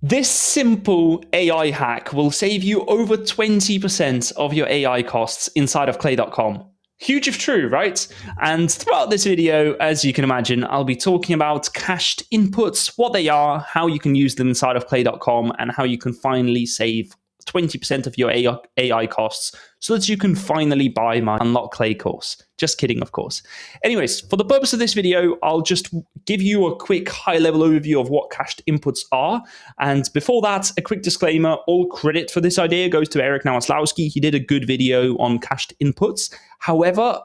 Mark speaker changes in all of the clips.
Speaker 1: This simple AI hack will save you over 20% of your AI costs inside of Clay.com. Huge if true, right? And throughout this video, as you can imagine, I'll be talking about cached inputs, what they are, how you can use them inside of Clay.com, and how you can finally save 20% of your AI costs so that you can finally buy my Unlock Clay course. Just kidding, of course. Anyways, for the purpose of this video, I'll just give you a quick high-level overview of what cached inputs are. And before that, a quick disclaimer, all credit for this idea goes to Eric Nowoslawski. He did a good video on cached inputs. However,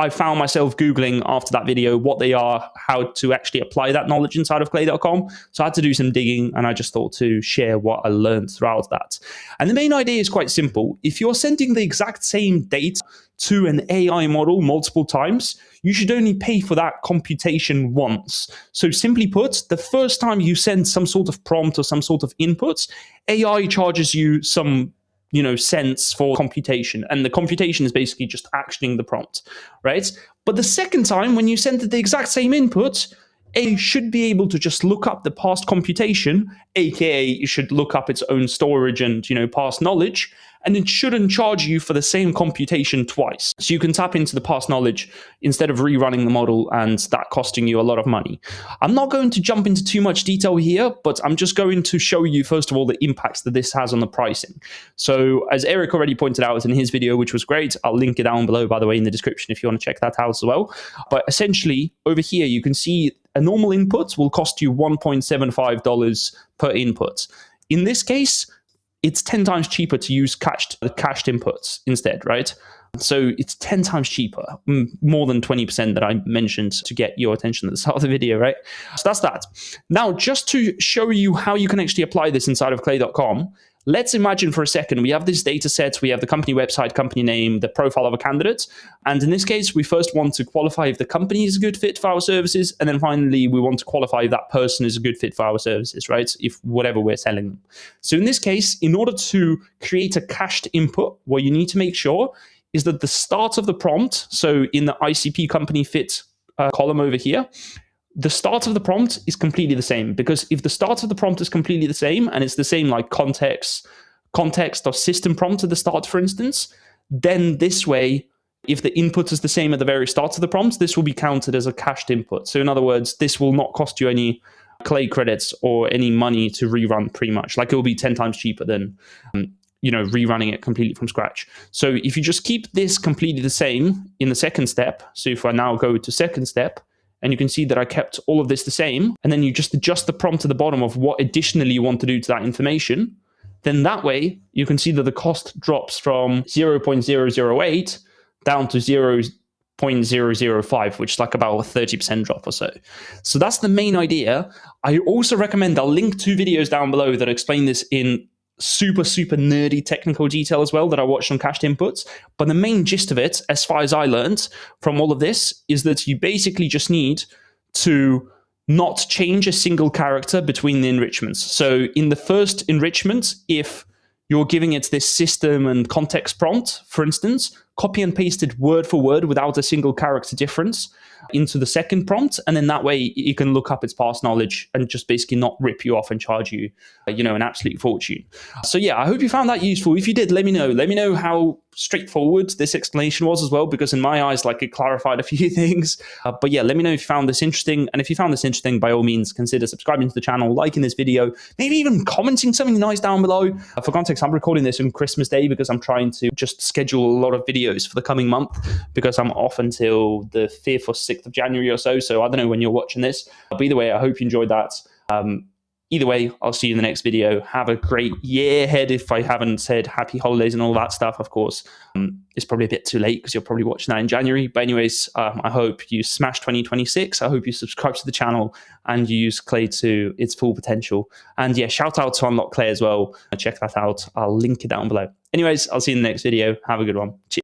Speaker 1: I found myself Googling after that video what they are, how to actually apply that knowledge inside of Clay.com. So I had to do some digging, and I just thought to share what I learned throughout that. And the main idea is quite simple. If you're sending the exact same data to an AI model multiple times, you should only pay for that computation once. So simply put, the first time you send some sort of prompt or some sort of input, AI charges you some cents for computation. And the computation is basically just actioning the prompt, right? But the second time, when you send the exact same input, AI should be able to just look up the past computation, aka it should look up its own storage and, past knowledge, and it shouldn't charge you for the same computation twice. So you can tap into the past knowledge instead of rerunning the model and that costing you a lot of money. I'm not going to jump into too much detail here, but I'm just going to show you, first of all, the impacts that this has on the pricing. So as Eric already pointed out in his video, which was great, I'll link it down below, by the way, in the description if you want to check that out as well. But essentially, over here, you can see a normal input will cost you $1.75 per input. In this case, it's 10 times cheaper to use cached inputs instead, right? So it's 10 times cheaper, more than 20% that I mentioned to get your attention at the start of the video, right? So that's that. Now, just to show you how you can actually apply this inside of Clay.com, let's imagine for a second we have this data set, we have the company website, company name, the profile of a candidate. And in this case, we first want to qualify if the company is a good fit for our services. And then finally, we want to qualify if that person is a good fit for our services, right? If whatever we're selling them. So in this case, in order to create a cached input, what you need to make sure is that the start of the prompt, so in the ICP company fit column over here, the start of the prompt is completely the same, because if the start of the prompt is completely the same and it's the same like context or system prompt at the start, for instance, then this way, if the input is the same at the very start of the prompt, this will be counted as a cached input. So in other words, this will not cost you any Clay credits or any money to rerun pretty much. Like it will be 10 times cheaper than rerunning it completely from scratch. So if you just keep this completely the same in the second step, so if I now go to second step, and you can see that I kept all of this the same, and then you just adjust the prompt at the bottom of what additionally you want to do to that information, then that way you can see that the cost drops from 0.008 down to 0.005, which is like about a 30% drop or so. So that's the main idea. I also recommend, I'll link 2 videos down below that explain this in super nerdy technical detail as well that I watched on cached inputs. But the main gist of it, as far as I learned from all of this, is that you basically just need to not change a single character between the enrichments. So in the first enrichment, if you're giving it this system and context prompt, for instance, copy and paste it word for word without a single character difference into the second prompt. And then that way you can look up its past knowledge and just basically not rip you off and charge you, an absolute fortune. So yeah, I hope you found that useful. If you did, let me know. Let me know how straightforward this explanation was as well, because in my eyes, like it clarified a few things. But yeah, let me know if you found this interesting. And if you found this interesting, by all means, consider subscribing to the channel, liking this video, maybe even commenting something nice down below. For context, I'm recording this on Christmas Day because I'm trying to just schedule a lot of videos for the coming month, because I'm off until the 5th or 6th of January or so. So I don't know when you're watching this. But either way, I hope you enjoyed that. Either way, I'll see you in the next video. Have a great year ahead. If I haven't said happy holidays and all that stuff, of course, it's probably a bit too late because you're probably watching that in January. But anyways, I hope you smash 2026. I hope you subscribe to the channel and you use Clay to its full potential. And yeah, shout out to Unlock Clay as well. Check that out. I'll link it down below. Anyways, I'll see you in the next video. Have a good one. Cheers.